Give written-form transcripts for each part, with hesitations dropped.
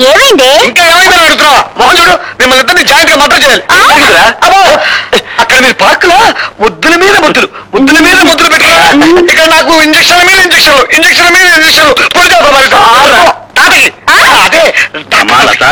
ఏమైంది? ఇంకా ఏమైందని అడుగుతున్నా? మోహన్ చూడు, మిమ్మల్ని ఇద్దరిని జాయింట్ గా మద్దతు చేయాలి. అక్కడ మీరు పార్కులో ముద్దుల మీద ముద్దులు పెట్టరా? ఇక్కడ నాకు ఇంజక్షన్ మీద ఇంజక్షన్లు పొడి తాతకి అదే టమాలత.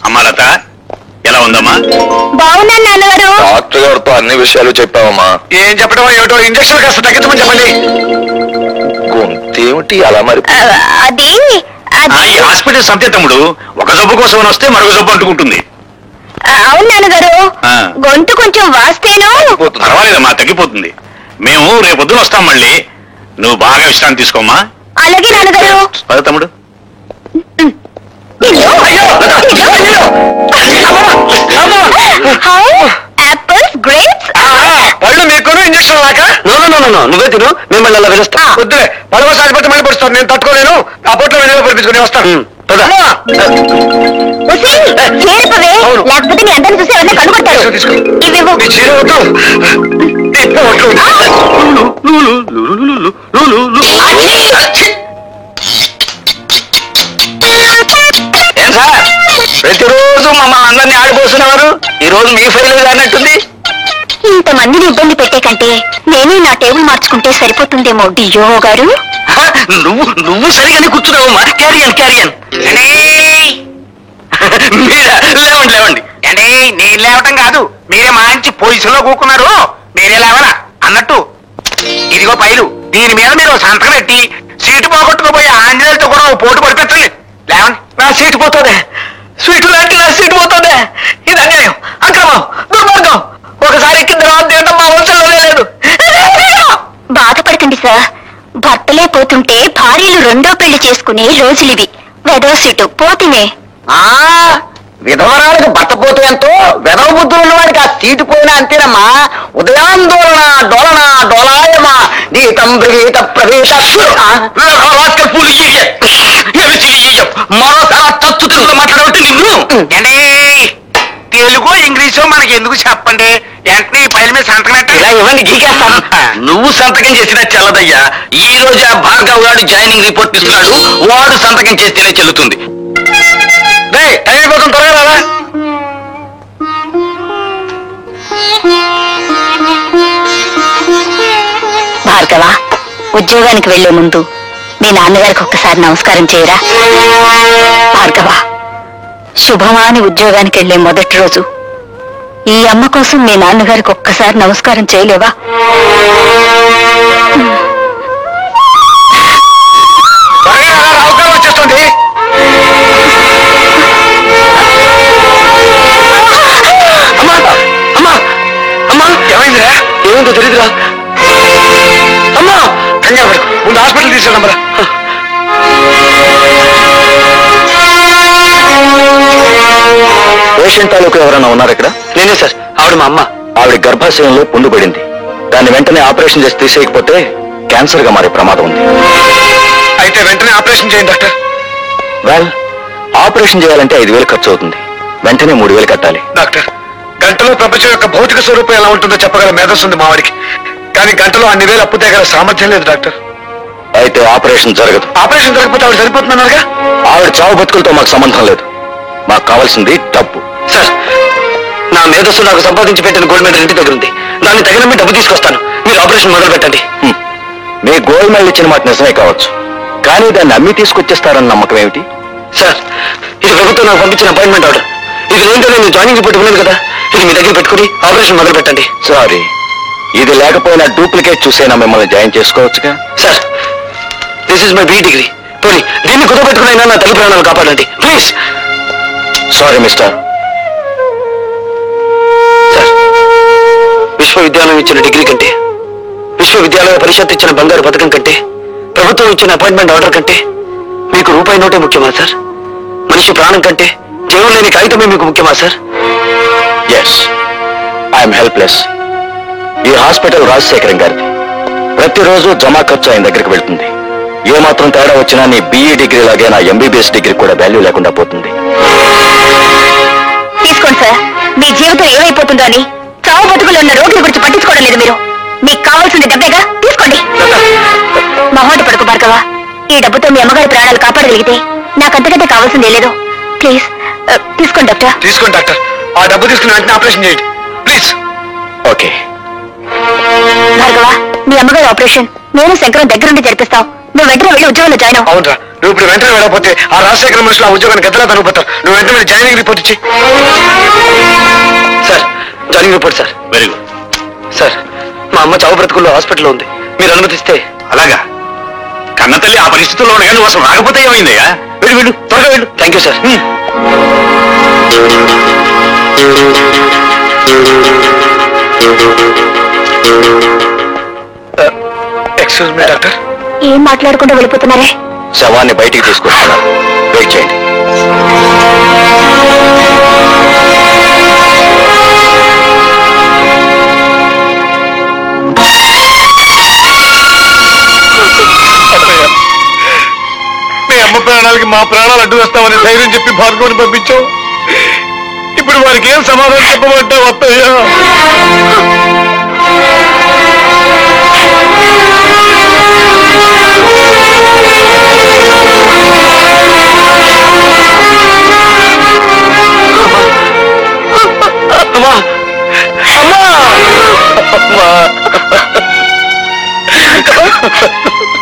అమ్మా లత, ఎలా ఉందమ్మా? బాగున్నాను నాన్నగారు. డాక్టర్ గారితో అన్ని విషయాలు చెప్పావమ్మా? ఏం చెప్పడం ఏమిటో, ఇంజక్షన్ కాస్త తగ్గించమని చెప్పండి. గొంతేమిటి అలా మరి? అది ఈ హాస్పిటల్ సంతే తమ్ముడు, ఒక జబ్బు కోసం వస్తే మరొక జబ్బు అంటుకుంటుంది. అవును నాన్నగారు, గొంతు కొంచెం వాస్తేను. పర్వాలేదమ్మా, తగ్గిపోతుంది. మేము రేపొద్దున వస్తాం మళ్ళీ. నువ్వు బాగా విశ్రాంతి తీసుకోమ్మా. అలాగే నాన్నగారు. అదే తమ్ముడు. Apples, grapes. పళ్ళు మీకును ఇంజక్షన్ లాక? నువ్వే తిను, మిమ్మల్ని అలా పిలుస్తా. వద్దులే, పడవ సాగిపోతే మళ్ళీ పడుస్తాను. నేను తట్టుకోలేను. ఆ పొట్లో వెనుక పడిపించుకుని వస్తాను. లేకపోతే నీ అందరిని చూసి ఎవరైనా కనుగొడతారు. ఇవేవో మీ చీర వద్దు. ఏం సార్, ప్రతిరోజు మమ్మల్ని అందరినీ ఆడిపోతున్నవారు, ఈ రోజు మీ ఫైల్ అన్నట్టుంది. ఇంతమందిని ఇబ్బంది పెట్టే కంటే నేనే నా టేబుల్ మార్చుకుంటే సరిపోతుందేమో డియో గారు. నువ్వు సరిగానే కూర్చున్నావమ్మా. క్యారియన్ లేవండి. అంటే నేను లేవటం కాదు, మీరే మంచి పొజిషన్ లో కూకున్నారు. మీరే లేవరా అన్నట్టు. ఇదిగో పైలు, దీని మీద మీరు సంతకం పెట్టి సీటు పోగొట్టుకుపోయి ఆంజనేయులతో కూడా పోటు పడిపెట్టండి. లేవండి. నా సీటు పోతుంది. స్వీట్ లాంటి నా సీటు పోతుంది. ఇది అన్యాయం, అక్రమం, దుర్మార్గం. ఒకసారి ఎక్కిన తర్వాత తినడం మా వంశంలోనే లేదు. బాధపడకండి సార్, భర్తలే పోతుంటే భార్యలు రెండో పెళ్లి చేసుకునే రోజులివి. వెదవ సీటు పోతినే. విధవరాలకు భర్త పోతే ఎంతో, వెధవ బుద్ధులు ఉన్నవాడికి ఆ సీటు పోయినా అంతేనమ్మా. ఉదయాందోళన డోలన డోలాయమా గీతం బ్రగీత ప్రవేశ. మరోసారి తచ్చు తెలుగు మాట్లాడబట్టి నిన్ను. తెలుగు ఇంగ్లీషు మనకి ఎందుకు చెప్పండి. వెంటనే ఈ పైల మీద సంతకం పెట్టండి. ఇవన్నీ గీకేస్తాను. నువ్వు సంతకం చేసినా చెల్లదయ్యా. ఈ రోజు ఆ భార్గవ్ గారు జాయినింగ్ రిపోర్ట్ ఇస్తున్నాడు. వాడు సంతకం చేస్తేనే చెల్లుతుంది. అయిపోతాం, త్వరగా రాదా? భార్గవ, ఉద్యోగానికి వెళ్లే ముందు మీ నాన్నగారికి ఒక్కసారి నమస్కారం చేయరా. భార్గవ, శుభమా అని ఉద్యోగానికి వెళ్లే మొదటి రోజు ఈ అమ్మ కోసం మీ నాన్నగారికి ఒక్కసారి నమస్కారం చేయలేవా? వచ్చేస్తుంది. ఏమైందిరా? ఏమైందో తెలీదురా. అమ్మా కంగారు పడు, ముందు హాస్పిటల్ తీసుకెళ్ళమ్మరా. పేషెంట్ తాలూకు ఎవరైనా ఉన్నారు ఇక్కడ? నేనే సార్, ఆవిడ మా అమ్మ. ఆవిడ గర్భాశయంలో పుండు పడింది. దాన్ని వెంటనే ఆపరేషన్ చేసి తీసేయకపోతే క్యాన్సర్ గా మారే ప్రమాదం ఉంది. అయితే వెంటనే ఆపరేషన్ చేయండి డాక్టర్. వెల్, ఆపరేషన్ చేయాలంటే 5,000 ఖర్చు అవుతుంది. వెంటనే 3,000 కట్టాలి. డాక్టర్, గంటలో ప్రపంచం యొక్క భౌతిక స్వరూపం ఎలా ఉంటుందో చెప్పగల మేధస్సు ఉంది మావాడికి. కానీ గంటలో అన్ని వేలు అప్పు తగ్గల సామర్థ్యం లేదు డాక్టర్. అయితే ఆపరేషన్ జరగదు. ఆపరేషన్ జరగకపోతే ఆవిడ సరిపోతున్నారుగా. ఆవిడ చావు బతుకులతో మాకు సంబంధం లేదు. మాకు కావాల్సింది డబ్బు. సార్, నా మేధస్సు నాకు సంపాదించి పెట్టిన గోల్డ్ మెడల్ ఇంటి దగ్గర ఉంది. దాన్ని తగిన డబ్బు తీసుకొస్తాను. మీరు ఆపరేషన్ మొదలు పెట్టండి. మీ గోల్డ్ మెడల్ ఇచ్చిన మాట నిజమే కావచ్చు, కానీ దాన్ని అమ్మి తీసుకొచ్చేస్తారన్న నమ్మకం ఏమిటి? సార్, ఇది ప్రభుత్వం నాకు పంపించిన అపాయింట్మెంట్ ఆర్డర్. ఇది ఏంటో నేను జాయినింగ్ రిపోర్ట్ ఉన్నది కదా, ఇది మీ దగ్గర పెట్టుకుని ఆపరేషన్ మొదలు పెట్టండి. సారీ, ఇది లేకపోయినా డూప్లికేట్ చూసైనా మిమ్మల్ని జాయిన్ చేసుకోవచ్చుగా. Sir, this is my B degree. పోనీ దీన్ని కుదపెట్టుకునైనా నా తల్లి ప్రాణాలు కాపాడండి ప్లీజ్. Sorry mister. సార్, విశ్వవిద్యాలయం ఇచ్చిన డిగ్రీ కంటే, విశ్వవిద్యాలయ పరిషత్ ఇచ్చిన బంగారు పథకం కంటే, ప్రభుత్వం ఇచ్చిన అపాయింట్మెంట్ ఆర్డర్ కంటే మీకు రూపాయి నోటే ముఖ్యమా సార్? మనిషి ప్రాణం కంటే జీవం లేని కాగితమే మీకు ముఖ్యమా సార్? Yes, I'm helpless. ఈ హాస్పిటల్ రాజశేఖరం గారిది. ప్రతిరోజు జమా ఖర్చు ఆయన దగ్గరికి వెళ్తుంది. ఏమాత్రం తేడా వచ్చినా నీ BE డిగ్రీ లాగే నా MBBS డిగ్రీ కూడా వాల్యూ లేకుండా పోతుంది. తీసుకోండి సార్. మీ జీవితం ఏమైపోతుందో అని చావు బతుకులు ఉన్న రోగుల గురించి పట్టించుకోవడం లేదు మీరు. మీకు కావాల్సింది డబ్బేగా, తీసుకోండి. మహోట పడుకు భార్గవ. ఈ డబ్బుతో మీ అమ్మగారి ప్రాణాలు కాపాడగలిగితే నాకంతకంటే కావాల్సిందే లేదు. ప్లీజ్ తీసుకోండి డాక్టర్. తీసుకోండి డాక్టర్. ఆ డబ్బు తీసుకుని వెంటనే ఆపరేషన్ చేయండి ప్లీజ్. ఓకే భార్గవ, మీ అమ్మగారి ఆపరేషన్ నేను శంకరం దగ్గర నుండి జరిపిస్తాం. నువ్వు వెంటనే వెళ్ళి ఉద్యోగంలో జాయిన్ అవ్వు. అవునరా, నువ్వు ఇప్పుడు వెంటనే వెళ్ళకపోతే ఆ రాజశేఖర మనుషులు ఆ ఉద్యోగానికి ఎద్దలా తనుకుపోతారు. నువ్వు వెంటనే జాయినింగ్ రిపోర్ట్ ఇచ్చి. Sir, joining report sir. Very good. Sir, మా అమ్మ చావు బ్రతుకుల్లో హాస్పిటల్లో ఉంది. మీరు అనుమతిస్తే. అలాగా? కన్న తల్లి ఆ పరిస్థితుల్లో ఉండగా నువ్వు అసలు రాకపోతే ఏమైందయ్యా? వెళ్ళు వెళ్ళు, త్వరగా వెళ్ళు. Thank you sir. Excuse me doctor. ఏం మాట్లాడకుండా వెళ్ళిపోతున్నారే? శవాన్ని బయటికి తీసుకొస్తున్నా, వెయిట్ చేయండి. మీ అమ్మ ప్రాణాలకి మా ప్రాణాలు అడ్డు వస్తామని ధైర్యం చెప్పి భార్గవుని పంపించావు. ఇప్పుడు వారికి ఏం సమాధానం చెప్పమంటావు అత్తయ్య?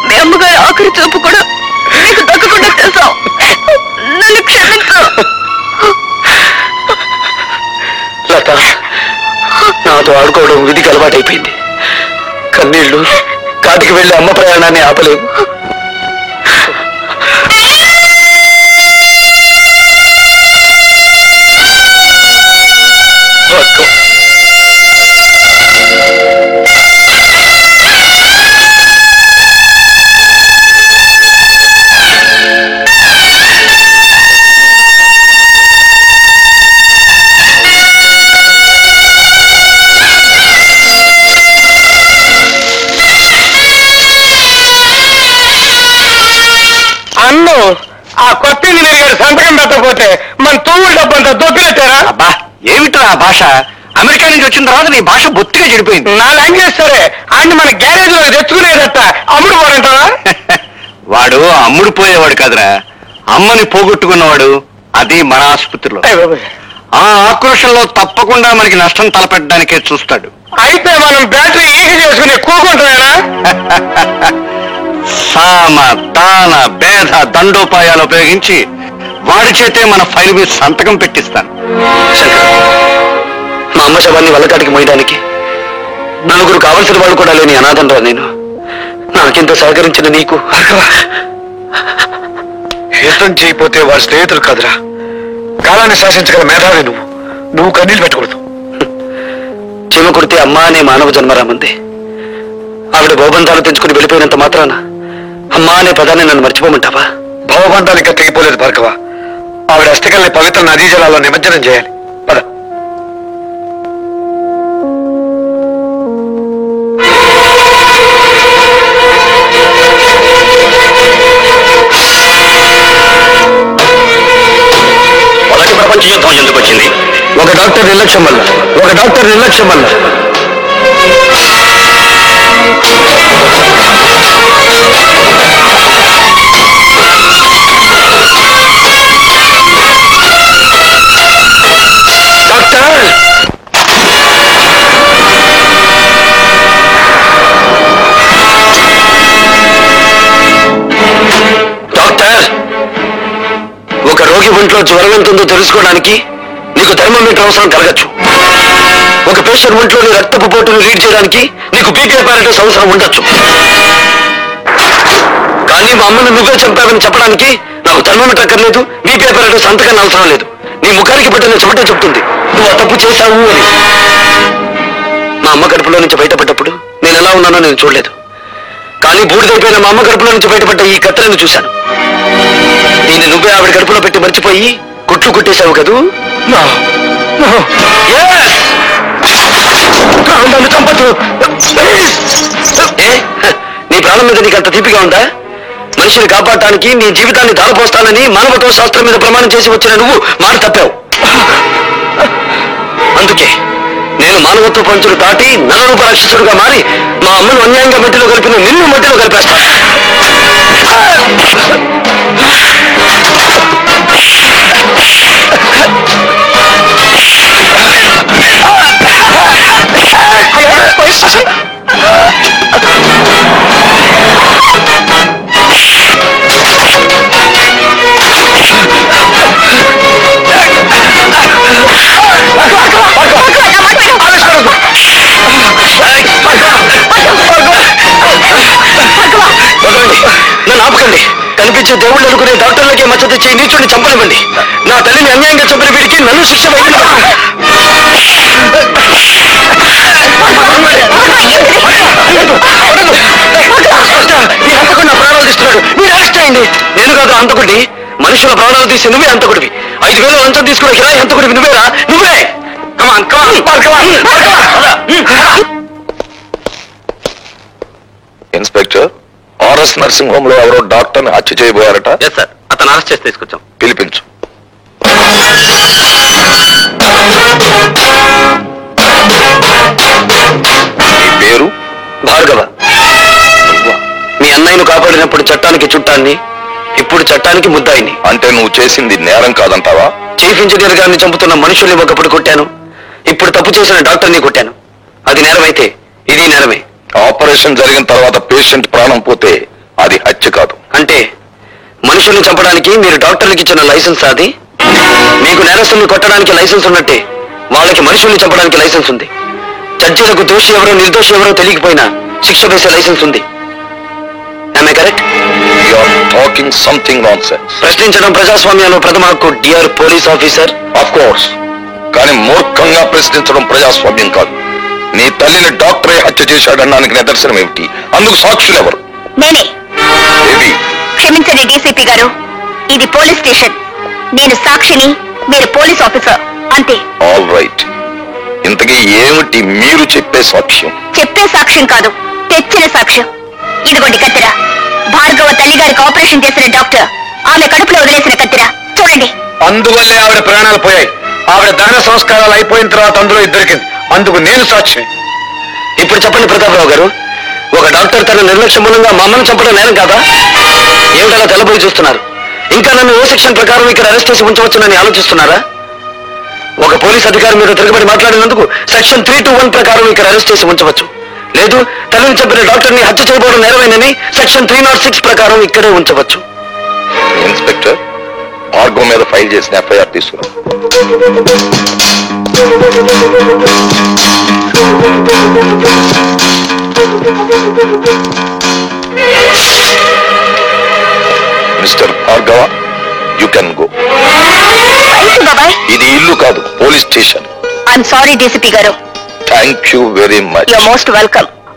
మీ అమ్మగారి ఆఖరి చూపు కూడా నీకు దక్కకుండా చేశావు. నన్ను క్షమించు. లత, నాతో ఆడుకోవడం విధికి అలవాటైపోయింది. కన్నీళ్లు కాటికి వెళ్లి అమ్మ ప్రయాణాన్ని ఆపలేవు. అన్ను, ఆ కొత్త ఇంజనీర్ గారు సంతకం పెట్టకపోతే మన తూముల డబ్బంతా దొప్పినట్టారా? అబ్బా, ఏమిట్రా ఆ భాష? అమెరికా నుంచి వచ్చిన తర్వాత నీ భాష బొత్తిగా చెడిపోయింది. నా లాంగ్వేజ్ సరే, ఆయన మన గ్యారేజ్ లో తెచ్చుకునేదట అమ్ముడు పోరంటారా? వాడు అమ్ముడు పోయేవాడు కాదురా, అమ్మని పోగొట్టుకున్నవాడు. అది మన ఆసుపత్రిలో. ఆ ఆక్రోషంలో తప్పకుండా మనకి నష్టం తలపెట్టడానికే చూస్తాడు. అయితే మనం బ్యాటరీ ఈజీ చేసుకుని కూకుంటామేనా? సామ దాన భేద దండోపాయాలు ఉపయోగించి వాడి చేతే మన ఫైల్ మీద సంతకం పెట్టిస్తాను. మా అమ్మ శవాన్ని వల్లకాటికి మోయడానికి నలుగురు కావలసిన వాళ్ళు కూడా లేని అనాథంరా నేను. నాకింత సహకరించిన నీకు యుద్ధం చేయకపోతే వారి స్నేహితులు కాదురా, కాలాన్ని శాసించగల మేధావి నువ్వు కన్నీళ్ళు పెట్టకూడదు. చీమ కొడితే అమ్మా అనే మానవ జన్మరామంది. ఆవిడ భవబంధాలు తెంచుకుని వెళ్ళిపోయినంత మాత్రాన అమ్మా అనే పదాన్ని నన్ను మర్చిపోమంటావా? భవబంధాలు ఇంకా తెగిపోలేదు భార్గవ. ఆవిడ అస్థికల్ని పవిత్ర నదీ జలాల్లో నిమజ్జనం చేయాలి. పద. మొదటి ప్రపంచ యుద్ధం ఎందుకు వచ్చింది? ఒక డాక్టర్ నిర్లక్ష్యం వల్ల. డాక్టర్, ఒక రోగి ఒంట్లో జ్వరం ఎంత ఉందో తెలుసుకోవడానికి నీకు థర్మోమీటర్ అవసరం కలగచ్చు. ఒక పేషెంట్ ఒంట్లోని రక్తపు పోటును రీడ్ చేయడానికి నీకు బీపీ అపారటస్ అవసరం ఉండొచ్చు. కానీ మా అమ్మను నువ్వే చంపావని చెప్పడానికి నాకు థర్మోమీటర్ అక్కర్లేదు, బీపీ అపారటస్ అంతకన్నా అవసరం లేదు. నీ ముఖానికి పట్టిన చెమటే చెప్తుంది నువ్వు ఆ తప్పు చేశావు అని. మా అమ్మ కడుపులో నుంచి బయటపడ్డప్పుడు నేను ఎలా ఉన్నానో నేను చూడలేదు. కానీ బూడిదైపోయిన మా అమ్మ కడుపులో నుంచి బయటపడ్డ ఈ కత్తెరను చూశాను. దీన్ని నువ్వే ఆవిడ కడుపులో పెట్టి మర్చిపోయి కుట్లు కుట్టేశావు కదూ? నన్ను చంపద్దు. ప్రాణం మీద నీకు అంత తీపిగా ఉందా? మనిషిని కాపాడటానికి నీ జీవితాన్ని దారిపోస్తానని మానవత్వ శాస్త్రం మీద ప్రమాణం చేసి వచ్చిన నువ్వు మాట తప్పావు. అందుకే నేను మానవత్వ పంచులు దాటి నరరూప రాక్షసుడుగా మారి మా అమ్మను అన్యాయంగా మట్టిలో కలిపిన నిన్ను మట్టిలో కలిపేస్తాను. నన్ను ఆపకండి. కనిపించే దేవుళ్ళు అనుకునే డాక్టర్లకే మచ్చ తెచ్చి నీచుడిని చంపనివ్వండి. నా తల్లిని అన్యాయంగా చంపిన వీడికి నన్ను శిక్ష వేయనివ్వండి. నీ హంతకుడు నా ప్రాణాలు తీస్తున్నాడు. మీరు అరెస్ట్ చేయండి. నేను కాదు హంతకుడిని. మనుషుల ప్రాణాలు తీసి నువ్వే హంతకుడివి. 5,000 లంచం తీసుకునే కిరాయి హంతకుడివి నువ్వేరా? నువ్వే. కమాన్ కమాన్. ఇన్స్పెక్టర్, ఆర్ఎస్ నర్సింగ్ హోమ్ లో ఎవరో డాక్టర్ ని హత్య చేయబోయారట. ఎస్ సార్, అతను అరెస్ట్ చేసి తీసుకొచ్చాం. పిలిపించు. మీ పేరు? భార్గవ. మీ అన్నయ్యను కాపాడినప్పుడు చట్టానికి చుట్టాన్ని, ఇప్పుడు చట్టానికి ముద్దాయిని. అంటే నువ్వు చేసింది నేరం కాదంటావా? చీఫ్ ఇంజనీర్ గారిని చంపుతున్న మనుషుల్ని ఒకప్పుడు కొట్టాను, ఇప్పుడు తప్పు చేసిన డాక్టర్ని కొట్టాను. అది నేరమైతే ఇది నేరమే. ఆపరేషన్ జరిగిన తర్వాత పేషెంట్ ప్రాణం పోతే అది హత్య కాదు. అంటే మనుషుల్ని చంపడానికి మీరు డాక్టర్లకి ఇచ్చిన లైసెన్స్ అది? మీకు నేరస్తుల్ని కొట్టడానికి లైసెన్స్ ఉన్నట్టే వాళ్ళకి మనుషుల్ని చంపడానికి లైసెన్స్ ఉంది. జడ్జీలకు దోషి ఎవరో నిర్దోషి ఎవరో తెలియకపోయినా శిక్ష వేసే లైసెన్స్ ఉంది. I correct? You are talking something nonsense. ప్రశ్నించడం ప్రజాస్వామ్యంలో ప్రథమ హక్కు, dear police officer. Of course, కానీ మూర్ఖంగా ప్రశ్నించడం ప్రజాస్వామ్యం కాదు. నీ తల్లిని డాక్టరే హత్య చేశాడనడానికి నిదర్శనం ఏమిటి? అందుకు సాక్షులు ఎవరు? నేనే. ఏవి? క్షమించండి డీసీపీ గారు, ఇది పోలీస్ స్టేషన్. నేను సాక్షిని, మీరు పోలీస్ ఆఫీసర్, అంతే. All right. ఇంతకీ ఏమిటి మీరు చెప్పే సాక్ష్యం? చెప్పే సాక్ష్యం కాదు, తెచ్చిన సాక్ష్యం. ఇదిగోండి కత్తిర. భార్గవ తల్లి గారికి ఆపరేషన్ చేసిన డాక్టర్ ఆమె కడుపులో వదిలేసిన కత్తిర. చూడండి. అందువల్లే ఆవిడ ప్రాణాలు పోయాయి. ఆవిడ దహన సంస్కారాలు అయిపోయిన తర్వాత అందులో దొరికింది. అందుకు నేను సాక్షి. ఇప్పుడు చెప్పండి ప్రతాపరావు గారు, ఒక డాక్టర్ తన నిర్లక్ష్య మూలంగా మా అమ్మను చంపడం నేరం కాదా? ఏమిటలా తెల్లబోయి చూస్తున్నారు? ఇంకా నన్ను ఓ సెక్షన్ ప్రకారం ఇక్కడ అరెస్ట్ చేసి ఉంచవచ్చునని ఆలోచిస్తున్నారా? ఒక పోలీస్ అధికారి మీద తిరగబడి మాట్లాడినందుకు సెక్షన్ 321 ప్రకారం ఇక్కడ అరెస్ట్ చేసి ఉంచవచ్చు. లేదు, తల్లిని చంపిన డాక్టర్ని హత్య చేయబోవడం నేరమేనని సెక్షన్ 306 ప్రకారం ఇక్కడే ఉంచవచ్చు. ఇన్స్పెక్టర్, భార్గవ్ మీద ఫైల్ చేసిన ఎఫ్ఐఆర్ తీసుకురా. Mister Bhargav, you can go. బాబాయ్, ఇది ఇల్లు కాదు, police station. I'm sorry DCP garu. Thank you very much. You are most welcome.